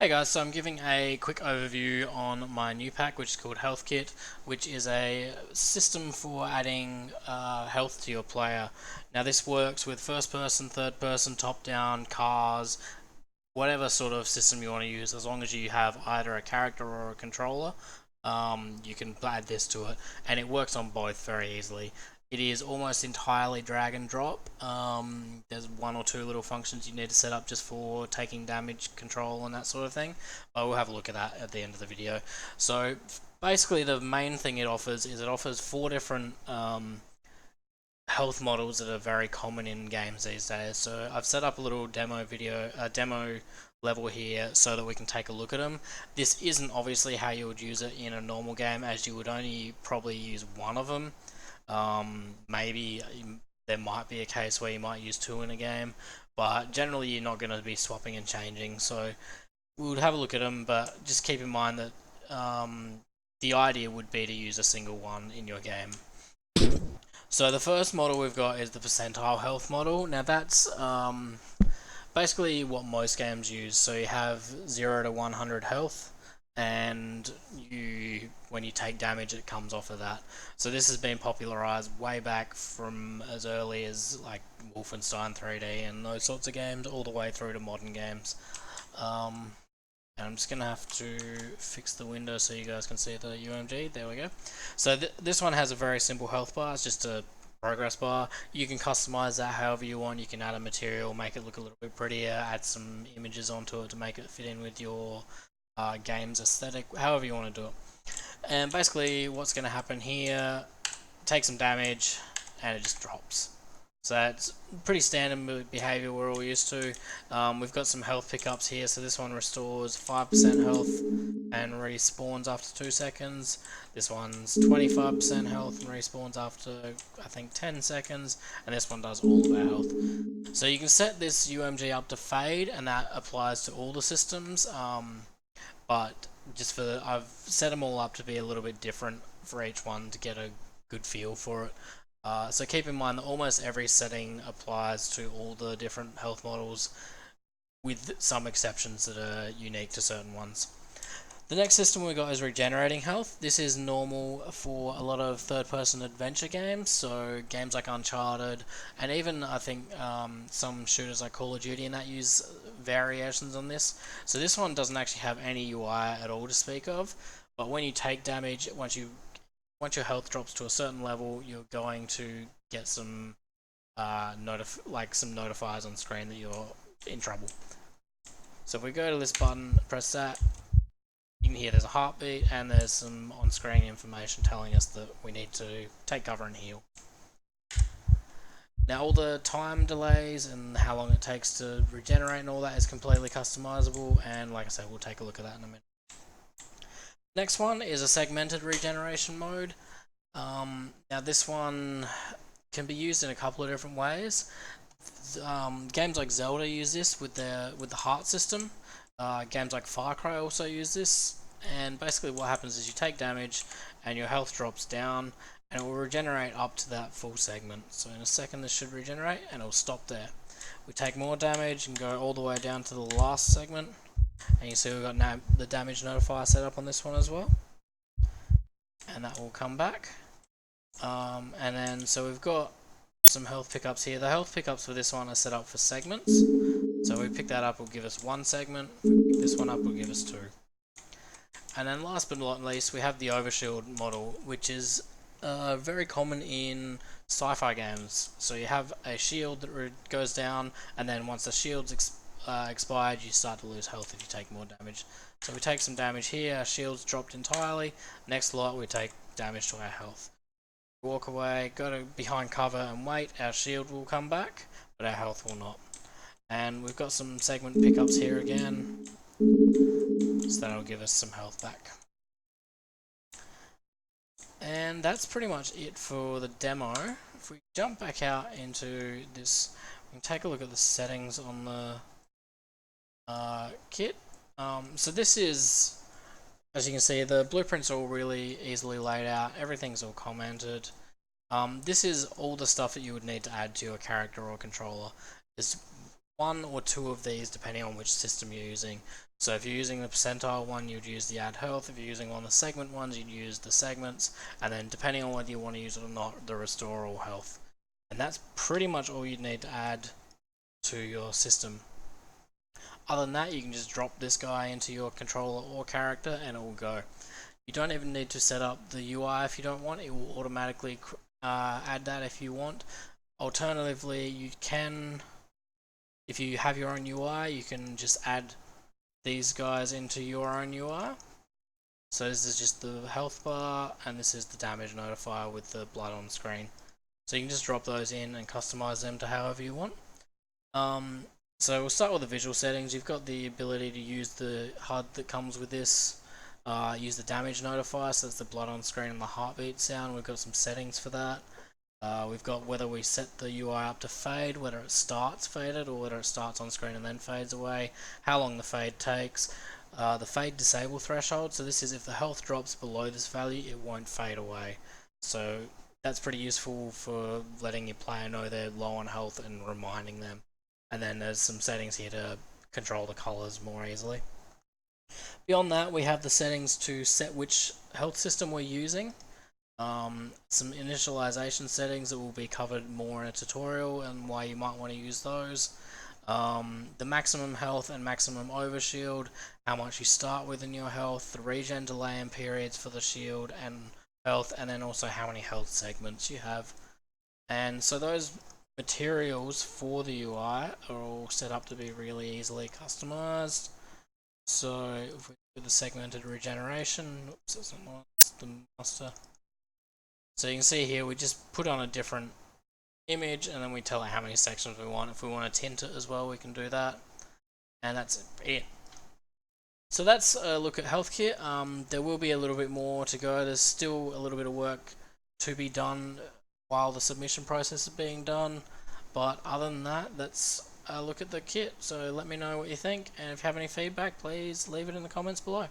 Hey guys, so I'm giving a quick overview on my new pack, which is called Health Kit, which is a system for adding health to your player. Now this works with first person, third person, top down, cars, whatever sort of system you want to use, as long as you have either a character or a controller, you can add this to it, and it works on both very easily. It is almost entirely drag and drop. There's one or two little functions you need to set up just for taking damage control and that sort of thing, but we'll have a look at that at the end of the video. So basically the main thing it offers is it offers four different health models that are very common in games these days. So I've set up a little demo level here so that we can take a look at them. This isn't obviously how you would use it in a normal game, as you would only probably use one of them. Maybe there might be a case where you might use two in a game, but generally you're not going to be swapping and changing. So we would have a look at them, but just keep in mind that the idea would be to use a single one in your game. So the first model we've got is the Percentile health model. Now that's basically what most games use. So you have 0 to 100 health, and when you take damage it comes off of that. So this has been popularized way back from as early as like Wolfenstein 3D and those sorts of games, all the way through to modern games. And I'm just going to have to fix the window so you guys can see the UMG. There we go. So this one has a very simple health bar. It's just a progress bar. You can customize that however you want. You can add a material, make it look a little bit prettier, add some images onto it to make it fit in with your game's aesthetic, however you want to do it. And basically what's going to happen here, take some damage and it just drops. So that's pretty standard behavior we're all used to. We've got some health pickups here. So this one restores 5% health and respawns after 2 seconds. This one's 25% health and respawns after, I think, 10 seconds. And this one does all of our health. So you can set this UMG up to fade, and that applies to all the systems. But I've set them all up to be a little bit different for each one to get a good feel for it. So keep in mind that almost every setting applies to all the different health models, with some exceptions that are unique to certain ones. The next system we got is regenerating health. This is normal for a lot of third-person adventure games, so games like Uncharted, and even I think some shooters like Call of Duty and that use variations on this. So this one doesn't actually have any UI at all to speak of, but when you take damage, once your health drops to a certain level, you're going to get some some notifiers on screen that you're in trouble. So if we go to this button, press that, you can hear there's a heartbeat and there's some on-screen information telling us that we need to take cover and heal. Now all the time delays and how long it takes to regenerate and all that is completely customizable, and like I said, we'll take a look at that in a minute. Next one is a segmented regeneration mode. Now this one can be used in a couple of different ways. Games like Zelda use this with the heart system. Games like Far Cry also use this, and basically what happens is you take damage and your health drops down and it will regenerate up to that full segment. So in a second this should regenerate and it will stop there. We take more damage and go all the way down to the last segment, and you see we've got the damage notifier set up on this one as well, and that will come back. And then so we've got some health pickups here. The health pickups for this one are set up for segments. So we pick that up, will give us one segment. If we pick this one up, will give us two. And then last but not least, we have the overshield model, which is very common in sci-fi games. So you have a shield that goes down, and then once the shield's expired, you start to lose health if you take more damage. So we take some damage here, our shield's dropped entirely. Next lot, we take damage to our health. Walk away, go to behind cover and wait, our shield will come back, but our health will not. And we've got some segment pickups here again, so that'll give us some health back. And that's pretty much it for the demo. If we jump back out into this, we can take a look at the settings on the kit. So this is, as you can see, the blueprint's all really easily laid out, everything's all commented. This is all the stuff that you would need to add to your character or controller. There's one or two of these depending on which system you're using. So if you're using the percentile one, you'd use the add health. If you're using one of the segment ones, you'd use the segments, and then depending on whether you want to use it or not, the restore all health. And that's pretty much all you'd need to add to your system. Other than that, you can just drop this guy into your controller or character and it will go. You don't even need to set up the UI if you don't want. It will automatically add that if you want. Alternatively, you can, if you have your own UI, you can just add these guys into your own UI. So this is just the health bar, and this is the damage notifier with the blood on screen. So you can just drop those in and customize them to however you want. So we'll start with the visual settings. You've got the ability to use the HUD that comes with this. Use the damage notifier, so that's the blood on screen and the heartbeat sound. We've got some settings for that. We've got whether we set the UI up to fade, whether it starts faded or whether it starts on screen and then fades away, how long the fade takes, the fade disable threshold, so this is if the health drops below this value it won't fade away. So that's pretty useful for letting your player know they're low on health and reminding them. And then there's some settings here to control the colors more easily. Beyond that, we have the settings to set which health system we're using. Some initialization settings that will be covered more in a tutorial and why you might want to use those. The maximum health and maximum overshield, how much you start with in your health, the regen delay and periods for the shield and health, and then also how many health segments you have. And so those materials for the UI are all set up to be really easily customized. So if we do the segmented regeneration, oops, that's not the master. So you can see here we just put on a different image and then we tell it how many sections we want. If we want to tint it as well, we can do that. And that's it. So that's a look at health kit. There will be a little bit more to go. There's still a little bit of work to be done while the submission process is being done. But other than that, that's a look at the kit. So let me know what you think. And if you have any feedback, please leave it in the comments below.